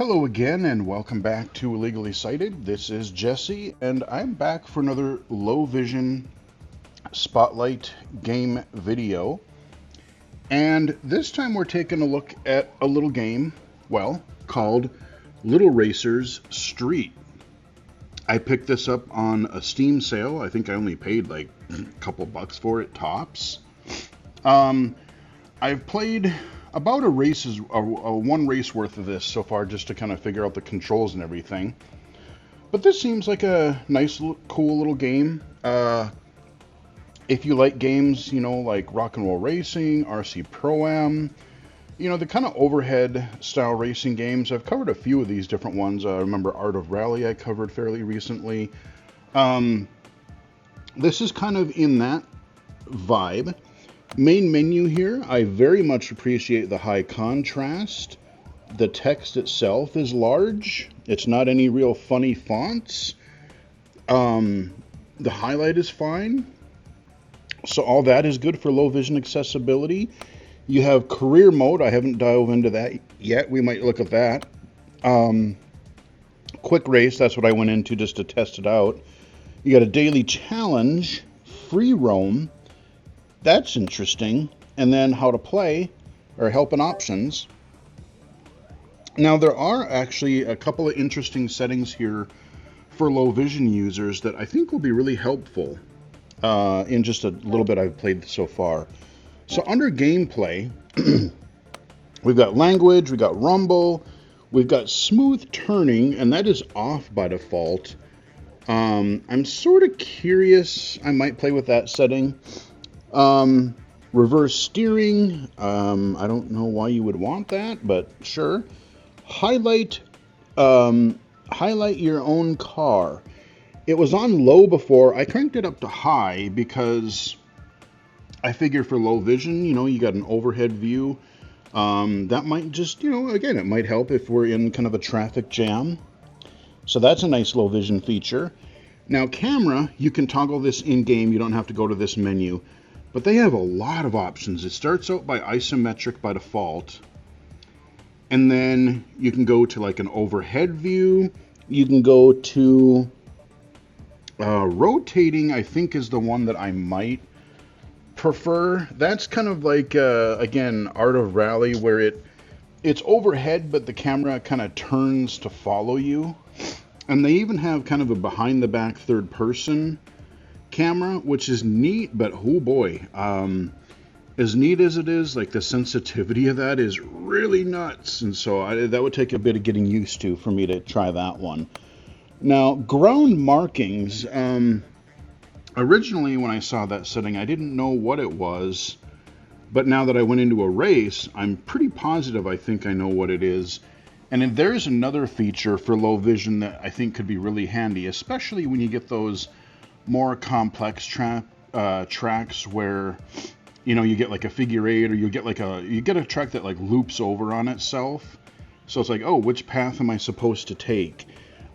Hello again, and welcome back to Illegally Sighted. This is Jesse, and I'm back for another low vision spotlight game video. And this time we're taking a look at a little game, well, called Little Racers Street. I picked this up on a Steam sale. I think I only paid like a couple bucks for it, tops. I've played about one race worth of this so far, just to kind of figure out the controls and everything. But this seems like a nice, cool little game. If you like games, like Rock and Roll Racing, RC Pro-Am, the kind of overhead style racing games. I've covered a few of these different ones. I remember Art of Rally I covered fairly recently. This is kind of in that vibe. Main menu here, I very much appreciate the high contrast. The text itself is large. It's not any real funny fonts. The highlight is fine. So all that is good for low vision accessibility. You have career mode. I haven't dove into that yet. We might look at that. Quick race, that's what I went into just to test it out. You got a daily challenge, free roam. That's interesting. And then how to play, or help and options. Now there are actually a couple of interesting settings here for low vision users that I think will be really helpful in just a little bit I've played so far. So under gameplay, we've got language, we've got rumble, we've got smooth turning, and that is off by default. I'm sort of curious, I might play with that setting. Reverse steering, I don't know why you would want that, but sure. Highlight your own car. It was on low before. I cranked it up to high because I figure for low vision, you got an overhead view. That might just, again, it might help if we're in kind of a traffic jam. So that's a nice low vision feature. Now camera, you can toggle this in game. You don't have to go to this menu. But they have a lot of options. It starts out by isometric by default. And then you can go to like an overhead view. You can go to rotating, I think is the one that I might prefer. That's kind of like, again, Art of Rally, where it's overhead, but the camera kind of turns to follow you. And they even have kind of a behind the back third person camera, which is neat, but oh boy, as neat as it is, like the sensitivity of that is really nuts, and so that would take a bit of getting used to for me to try that one. Now ground markings, originally when I saw that setting I didn't know what it was, but now that I went into a race I'm pretty positive I think I know what it is. And then there's another feature for low vision that I think could be really handy, especially when you get those more complex tracks where you get like a figure eight, or you get a track that like loops over on itself. So it's like, oh, which path am I supposed to take?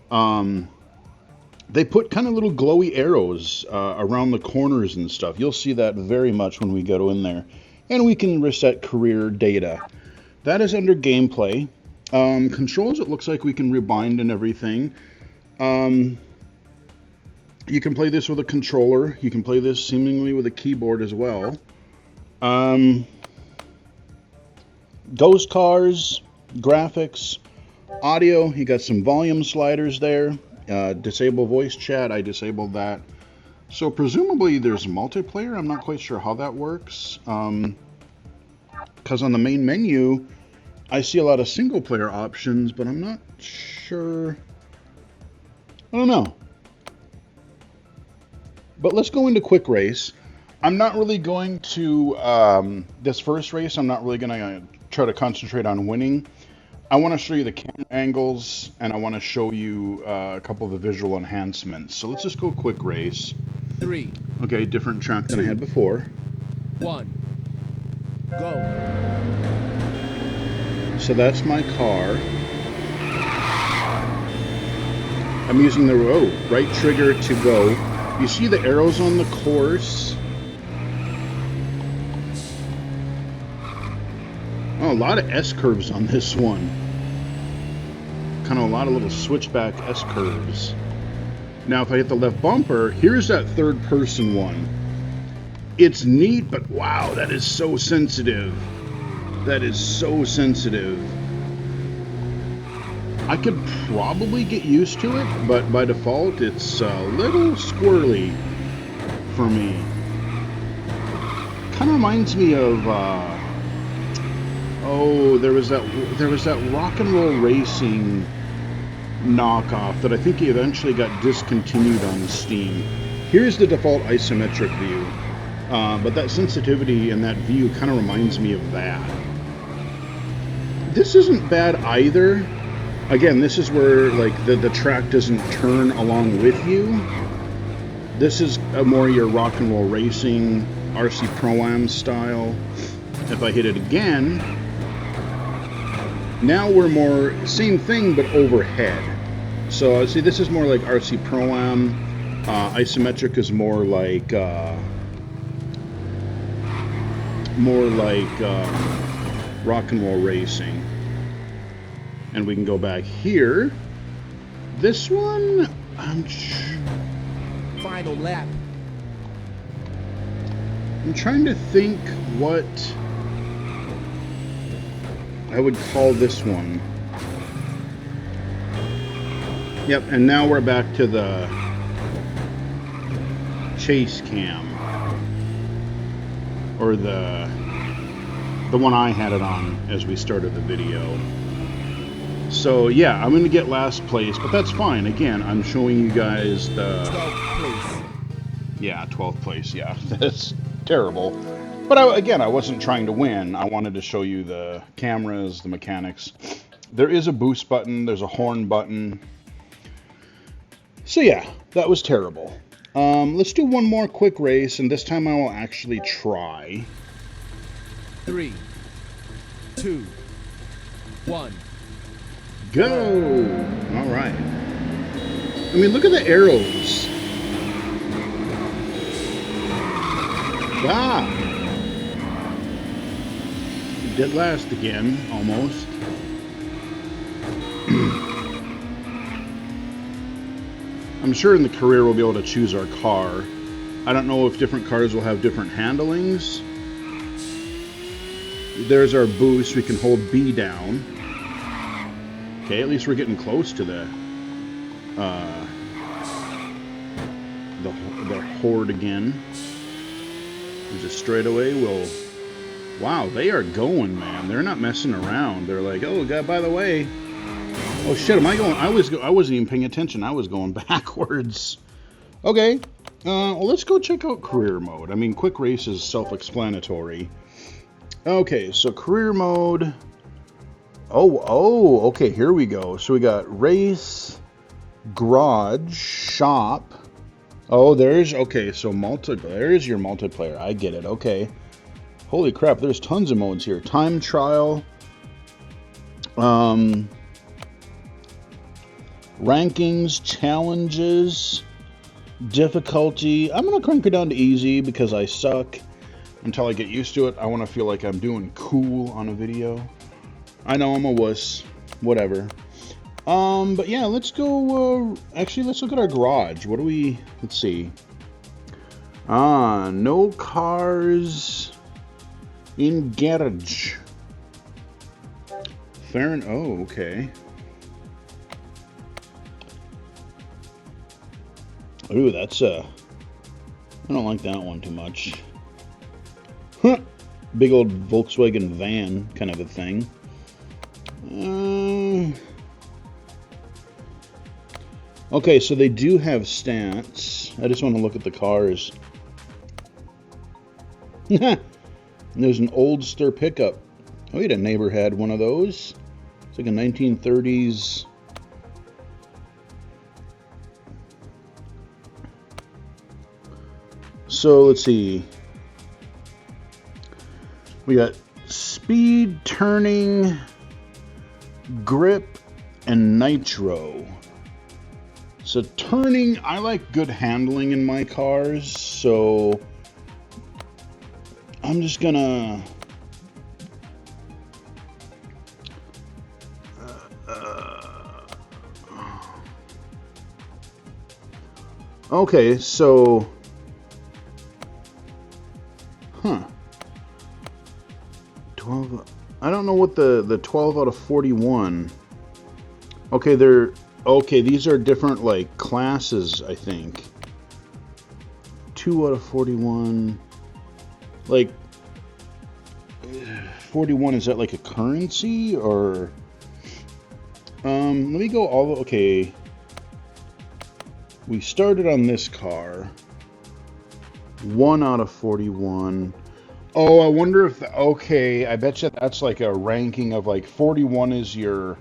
They put kind of little glowy arrows around the corners and stuff. You'll see that very much when we go in there. And we can reset career data. That is under gameplay. Controls, it looks like we can rebind and everything. You can play this with a controller. You can play this seemingly with a keyboard as well. Ghost cars, graphics, audio. You got some volume sliders there. Disable voice chat. I disabled that. So presumably there's multiplayer. I'm not quite sure how that works. Because on the main menu, I see a lot of single player options, but I'm not sure. I don't know. But let's go into quick race. I'm not really going to, this first race, I'm not really going to try to concentrate on winning. I want to show you the camera angles, and I want to show you a couple of the visual enhancements. So let's just go quick race. 3. Okay, different track than I had before. 1. Go. So that's my car. I'm using the right trigger to go. You see the arrows on the course? Oh, a lot of S-curves on this one. kind of a lot of little switchback S-curves. Now, if I hit the left bumper, here's that third-person one. It's neat, but wow, that is so sensitive. That is so sensitive. I could probably get used to it, but by default, it's a little squirrely for me. Kind of reminds me of, oh, there was that rock and roll racing knockoff that I think eventually got discontinued on Steam. Here's the default isometric view, but that sensitivity and that view kind of reminds me of that. This isn't bad either. Again, this is where like the track doesn't turn along with you. This is more your rock and roll racing, RC Pro-Am style. If I hit it again, now we're more same thing but overhead. So see, this is more like RC Pro-Am. Isometric is more like rock and roll racing. And we can go back here. This one, Final lap. I'm trying to think what I would call this one. Yep, and now we're back to the chase cam. Or the one I had it on as we started the video. So yeah, I'm gonna get last place, but that's fine. Again, I'm showing you guys the 12th place. Yeah, 12th place. Yeah, that's terrible. But I wasn't trying to win. I wanted to show you the cameras, the mechanics. There is a boost button. There's a horn button. So yeah, that was terrible. Let's do one more quick race, and this time I will actually try. 3, 2, 1. Go! All right. I mean, look at the arrows. Ah! Dead last again, almost. I'm sure in the career we'll be able to choose our car. I don't know if different cars will have different handlings. There's our boost. We can hold B down. Okay, at least we're getting close to the horde again. There's a straightaway. Wow, they are going, man. They're not messing around. They're like, oh, God, by the way. Oh, shit, am I going? I wasn't even paying attention. I was going backwards. Okay, well, let's go check out career mode. I mean, quick race is self-explanatory. Okay, so career mode. Oh, okay, here we go. So we got race, garage, shop. Oh, okay, so there's your multiplayer. I get it, okay. Holy crap, there's tons of modes here. Time trial. Rankings, challenges, difficulty. I'm going to crank it down to easy because I suck. Until I get used to it, I want to feel like I'm doing cool on a video. I know I'm a wuss. Whatever. But yeah, let's go. Actually, let's look at our garage. What do we? Let's see. No cars in garage. Oh, okay. Ooh, that's I don't like that one too much. Huh. Big old Volkswagen van kind of a thing. Okay, so they do have stats. I just want to look at the cars. There's an Oldster pickup. Oh, a neighbor had one of those. It's like a 1930s. So let's see. We got speed, turning, grip, and nitro. So turning, I like good handling in my cars, so I'm just gonna Okay, so... Huh. 12... I don't know what the 12 out of 41... Okay, they're... Okay, these are different, like, classes, I think. 2 out of 41... Like... 41, is that like a currency, or... let me go all... Okay... We started on this car. 1 out of 41. Oh, I wonder if... Okay, I bet you that's like a ranking of like 41 is your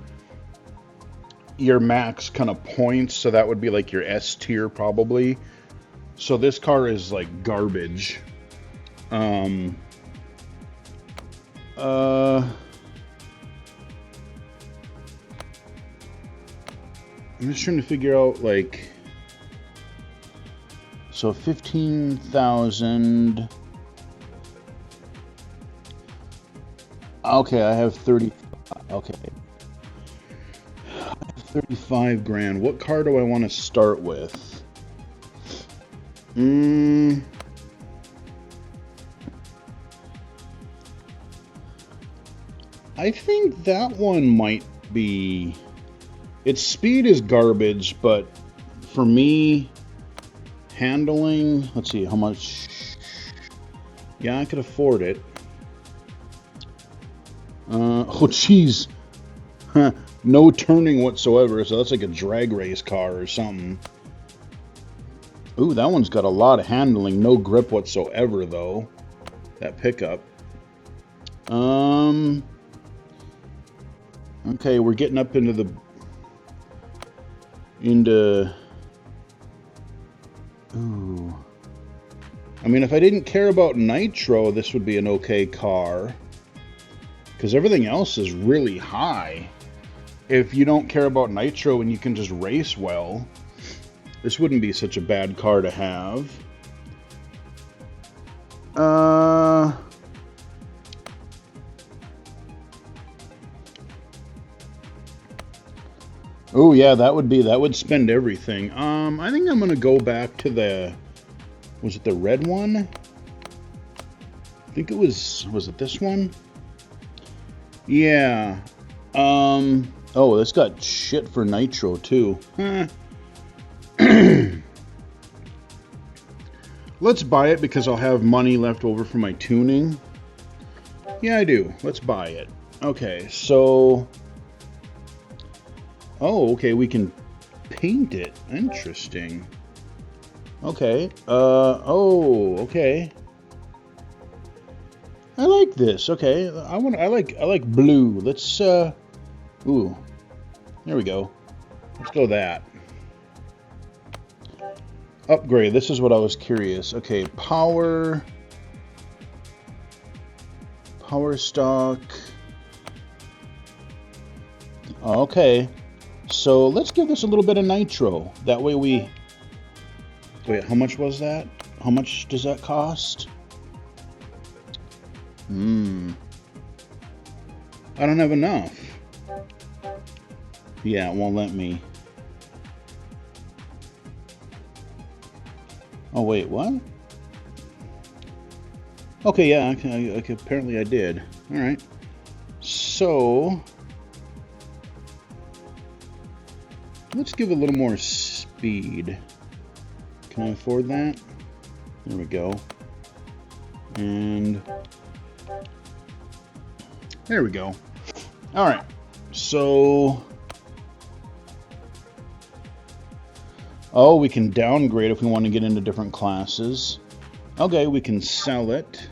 max kind of points, so that would be like your S tier probably. So this car is like garbage. I'm just trying to figure out like... So 15,000. Okay, I have 30. Okay. I have 35 grand. What car do I want to start with? I think that one might be... Its speed is garbage, but for me... Handling, let's see, how much... Yeah, I could afford it. Oh, jeez. No turning whatsoever, so that's like a drag race car or something. Ooh, that one's got a lot of handling, no grip whatsoever, though. That pickup. Okay, we're getting up into the... Ooh. I mean, if I didn't care about nitro, this would be an okay car. Because everything else is really high. If you don't care about nitro and you can just race well, this wouldn't be such a bad car to have. Oh yeah, that would spend everything. I think I'm gonna go back to the... Was it the red one? I think it was it this one? Yeah. Oh, this got shit for nitro too. Let's buy it because I'll have money left over for my tuning. Yeah, I do. Let's buy it. Okay, so... Oh, okay, we can paint it. Interesting. Okay. Oh, okay. I like this. Okay. I like blue. Let's ooh. There we go. Let's go that. Upgrade. This is what I was curious. Okay, power stock. Okay. So let's give this a little bit of nitro. That way we... Wait, how much was that? How much does that cost? I don't have enough. Yeah, it won't let me. Oh, wait, what? Okay, yeah, apparently I did. Alright. So... let's give a little more speed. Can I afford that? There we go. And there we go. All right. So, oh, we can downgrade if we want to get into different classes. Okay, we can sell it.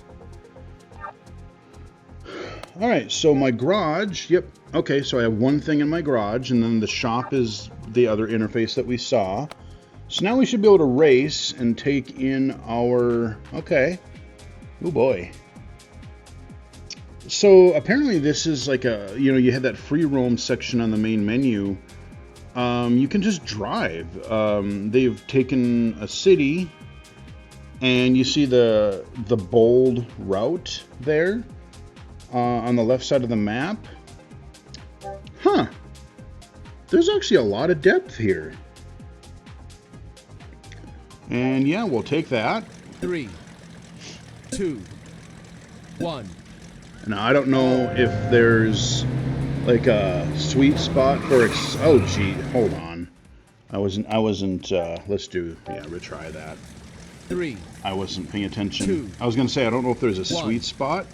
All right, so my garage, yep. Okay, so I have one thing in my garage, and then the shop is the other interface that we saw. So now we should be able to race and take in our... Okay. Oh boy. So apparently this is like a... You know, you had that free roam section on the main menu. You can just drive. They've taken a city, and you see the bold route there on the left side of the map. Huh. There's actually a lot of depth here. And yeah, we'll take that. 3, 2, 1. Now I don't know if there's like a sweet spot for oh gee, hold on. I wasn't let's retry that. 3, I wasn't paying attention. 2, I was gonna say I don't know if there's a 1. sweet spot.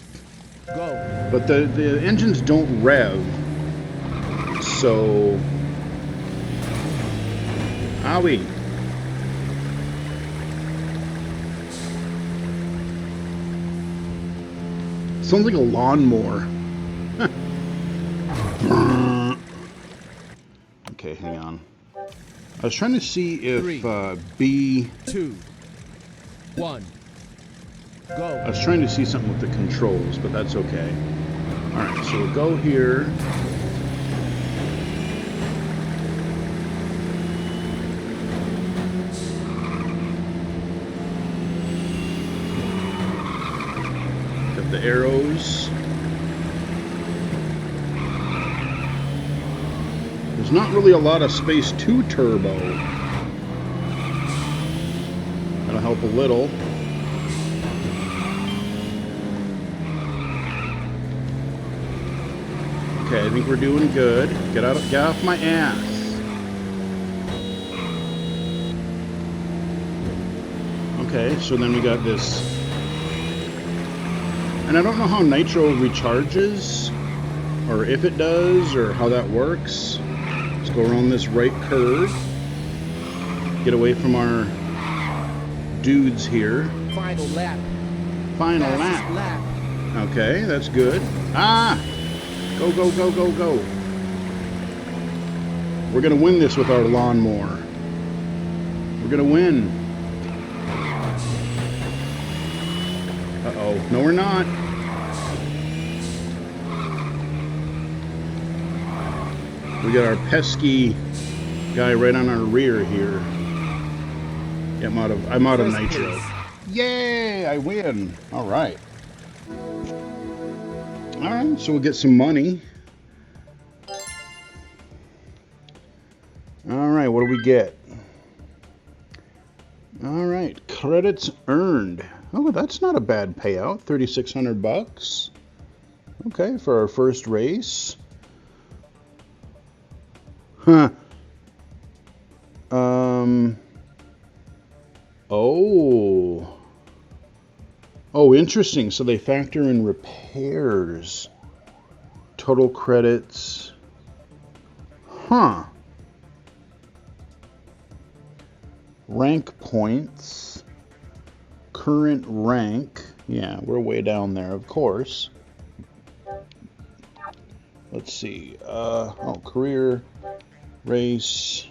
Go. But the engines don't rev. So owie. Sounds like a lawnmower. Okay, hang on. I was trying to see if 3, B... 2, 1. Go. I was trying to see something with the controls, but that's okay. Alright, so we'll go here. Got the arrows. There's not really a lot of space to turbo. That'll help a little. Okay, I think we're doing good. Get off my ass. Okay, so then we got this. And I don't know how nitro recharges, or if it does, or how that works. Let's go around this right curve. Get away from our dudes here. Final lap. Final Fastest lap. Okay, that's good. Ah! Go, go, go, go, go. We're going to win this with our lawnmower. We're going to win. Uh-oh. No, we're not. We got our pesky guy right on our rear here. Yeah, I'm out of nitro. Yay! I win. All right. All right, so we'll get some money. All right, what do we get? All right, credits earned. Oh, that's not a bad payout. 3,600 bucks. Okay, for our first race. Huh. Oh. Oh, interesting. So they factor in repairs. Total credits. Huh. Rank points. Current rank. Yeah, we're way down there, of course. Let's see. Oh, career, race.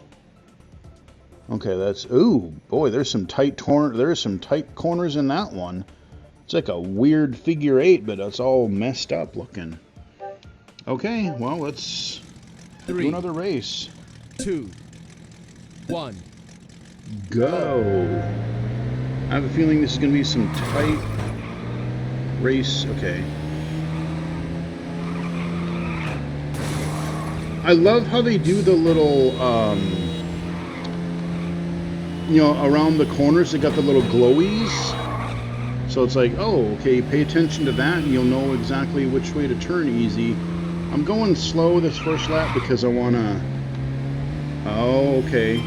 Okay, that's. Ooh, boy, there's some tight corners in that one. It's like a weird figure eight, but it's all messed up looking. Okay, well, let's do another race. 2, 1. Go. I have a feeling this is going to be some tight race. Okay. I love how they do the little, around the corners, they got the little glowies. So it's like, oh, okay, pay attention to that and you'll know exactly which way to turn easy. I'm going slow this first lap because I want to... Oh, okay.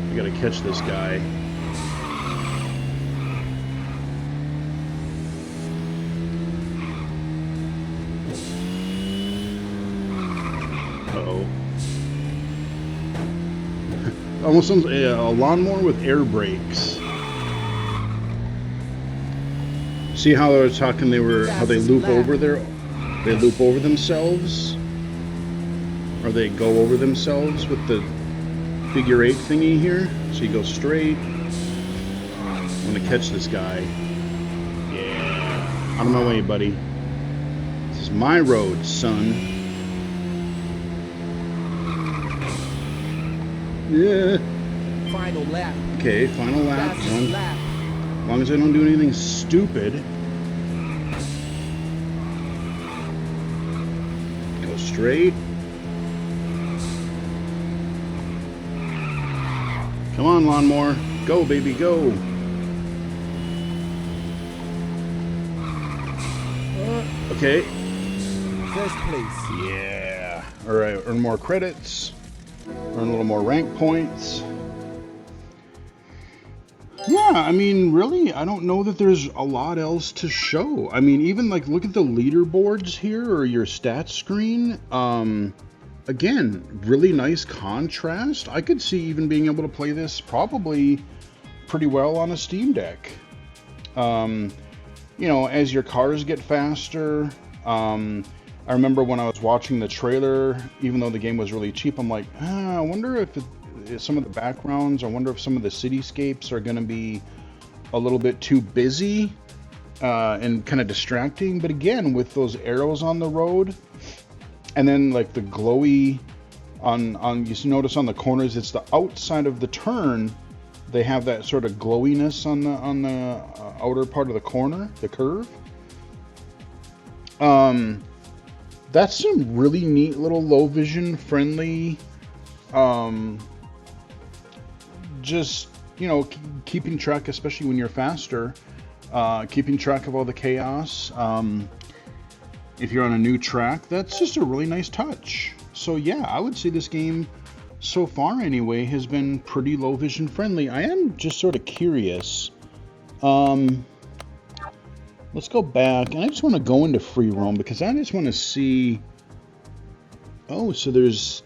I got to catch this guy. Uh-oh. Almost sounds like a lawnmower with air brakes. See how I was talking? How they loop over themselves, or they go over themselves with the figure eight thingy here. So you go straight. I'm gonna catch this guy. Yeah, out of my way, buddy. This is my road, son. Yeah. Final lap. Okay, final lap. Fastest lap. As long as I don't do anything stupid. Go straight. Come on, lawnmower. Go, baby, go. Okay. First place. Yeah. All right, earn more credits. Earn a little more rank points. Yeah, I mean, really, I don't know that there's a lot else to show. I mean, even like look at the leaderboards here or your stats screen. Again, really nice contrast. I could see even being able to play this probably pretty well on a Steam Deck. You know, as your cars get faster. I remember when I was watching the trailer, even though the game was really cheap, I'm like, I wonder if some of the backgrounds, I wonder if some of the cityscapes are going to be a little bit too busy and kind of distracting. But again, with those arrows on the road, and then like the glowy on you notice on the corners, it's the outside of the turn. They have that sort of glowiness on the outer part of the corner, the curve. That's some really neat little low vision friendly, just, you know, keeping track, especially when you're faster, keeping track of all the chaos. If you're on a new track, that's just a really nice touch. So yeah, I would say this game so far anyway has been pretty low vision friendly. I am just sort of curious. Let's go back, and I just want to go into free roam because I just want to see. Oh, so there's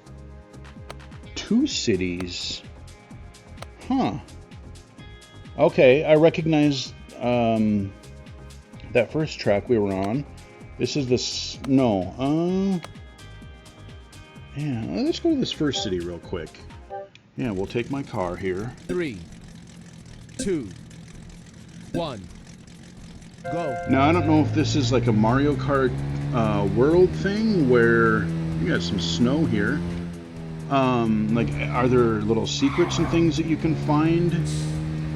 2 cities. Huh. Okay, I recognize that first track we were on. This is the no. Yeah, let's go to this first city real quick. Yeah, we'll take my car here. 3, 2, 1. Go. Now, I don't know if this is like a Mario Kart world thing where you got some snow here. Like, are there little secrets and things that you can find?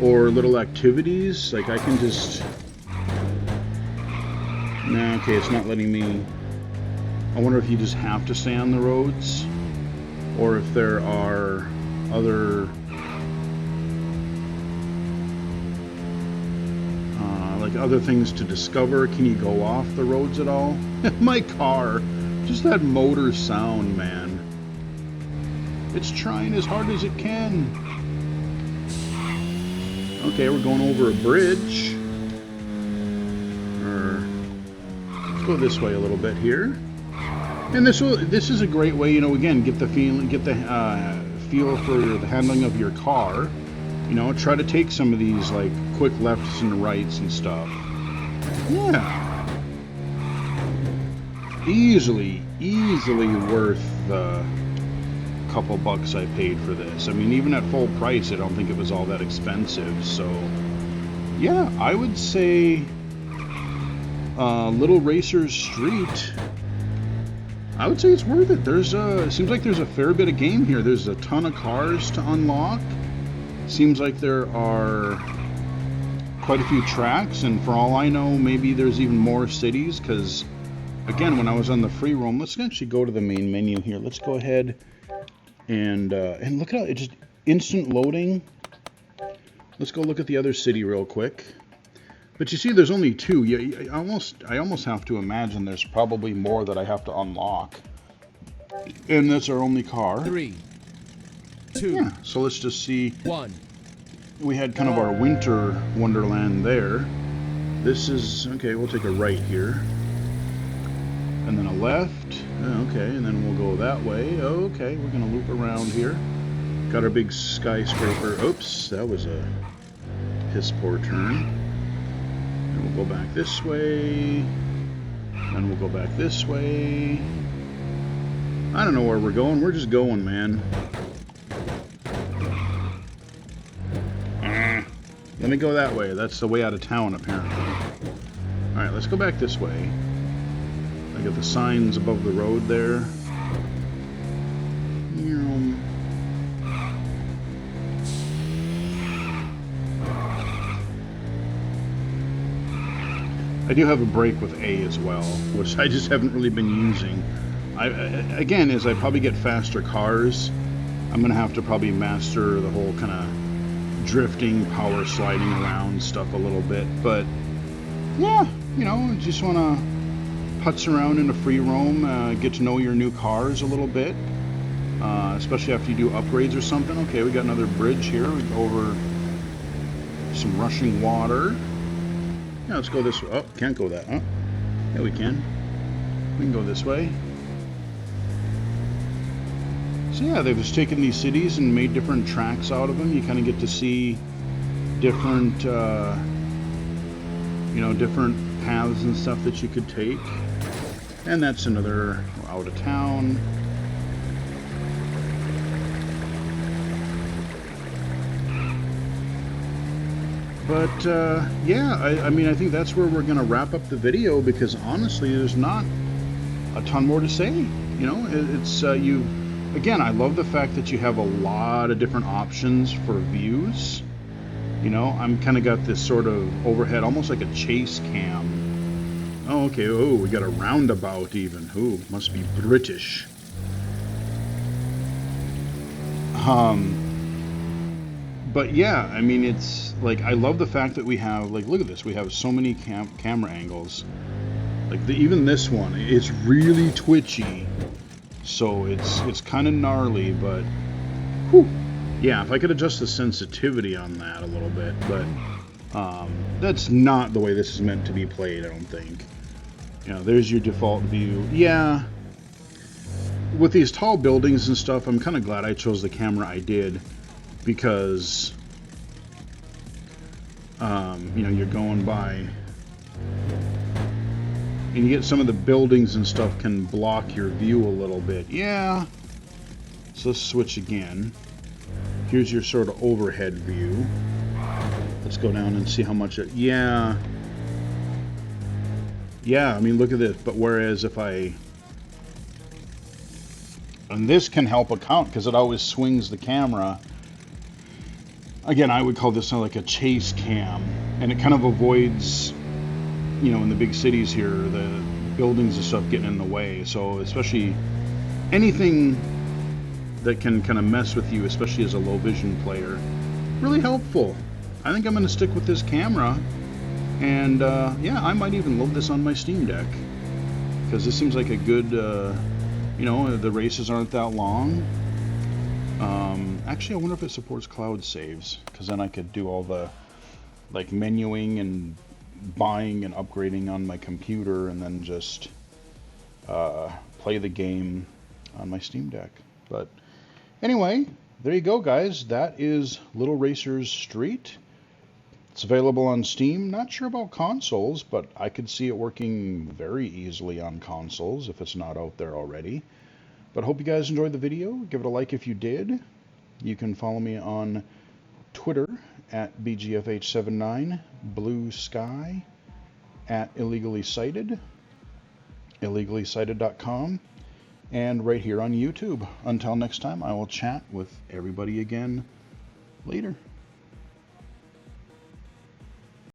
Or little activities? Like, I can just... Nah, okay, it's not letting me... I wonder if you just have to stay on the roads? Or if there are other... like other things to discover. Can you go off the roads at all? My car, just that motor sound, man. It's trying as hard as it can. Okay, we're going over a bridge. Let's go this way a little bit here. And this is a great way, you know, again, get the feel for the handling of your car. You know, try to take some of these, like, quick lefts and rights and stuff. Yeah. Easily worth the couple bucks I paid for this. I mean, even at full price, I don't think it was all that expensive. So, yeah, I would say Little Racers Street, I would say it's worth it. It seems like there's a fair bit of game here. There's a ton of cars to unlock. Seems like there are quite a few tracks, and for all I know, maybe there's even more cities, because, again, when I was on the free roam, let's actually go to the main menu here. Let's go ahead and look at it, just instant loading. Let's go look at the other city real quick. But you see, there's only 2. Yeah, I almost have to imagine there's probably more that I have to unlock. And that's our only car. 3, 2. Yeah, so let's just see. 1. We had kind of our winter wonderland there. This is, okay, we'll take a right here. And then a left. Okay, and then we'll go that way. Okay, we're going to loop around here. Got our big skyscraper. Oops, that was a piss poor turn. And we'll go back this way. And we'll go back this way. I don't know where we're going. We're just going, man. Let me go that way. That's the way out of town, apparently. Alright, let's go back this way. I got the signs above the road there. I do have a brake with A as well, which I just haven't really been using. Again, as I probably get faster cars, I'm going to have to probably master the whole kind of drifting, power sliding around stuff a little bit. But yeah, you know, just want to putz around in a free roam, get to know your new cars a little bit, especially after you do upgrades or something. Okay, we got another bridge here. We go over some rushing water. Yeah, let's go this way. Oh, can't go that. Oh, yeah, we can. We can go this way. So yeah, they've just taken these cities and made different tracks out of them. You kind of get to see different, you know, different paths and stuff that you could take. And that's another out of town. But yeah, I mean, I think that's where we're gonna wrap up the video, because honestly, there's not a ton more to say. You know, it's you. Again, I love the fact that you have a lot of different options for views. You know, I'm kind of got this sort of overhead, almost like a chase cam. Oh, okay. Oh, we got a roundabout even. Ooh, must be British. But yeah, I mean, it's like, I love the fact that we have, like, look at this. We have so many camera angles. Like even this one, it's really twitchy. So it's kind of gnarly, but whew, yeah, if I could adjust the sensitivity on that a little bit, but that's not the way this is meant to be played, I don't think. You know, there's your default view. Yeah, with these tall buildings and stuff, I'm kind of glad I chose the camera I did, because you know, you're going by, and you get some of the buildings and stuff can block your view a little bit. Yeah. So let's switch again. Here's your sort of overhead view. Let's go down and see how much it... Yeah. Yeah, I mean, look at this. But whereas if I... And this can help account, because it always swings the camera. Again, I would call this like a chase cam. And it kind of avoids... You know, in the big cities here, the buildings and stuff getting in the way. So especially anything that can kind of mess with you, especially as a low vision player, really helpful. I think I'm going to stick with this camera. And yeah, I might even load this on my Steam Deck, because this seems like a good, you know, the races aren't that long. Actually, I wonder if it supports cloud saves, because then I could do all the like menuing and buying and upgrading on my computer, and then just play the game on my Steam Deck. But anyway, there you go, guys. That is Little Racers Street. It's available on Steam. Not sure about consoles, but I could see it working very easily on consoles if it's not out there already. But hope you guys enjoyed the video. Give it a like if you did. You can follow me on Twitter at BGFH79, Blue Sky at Illegally Cited, illegally-cited.com, and right here on YouTube. Until next time, I will chat with everybody again later.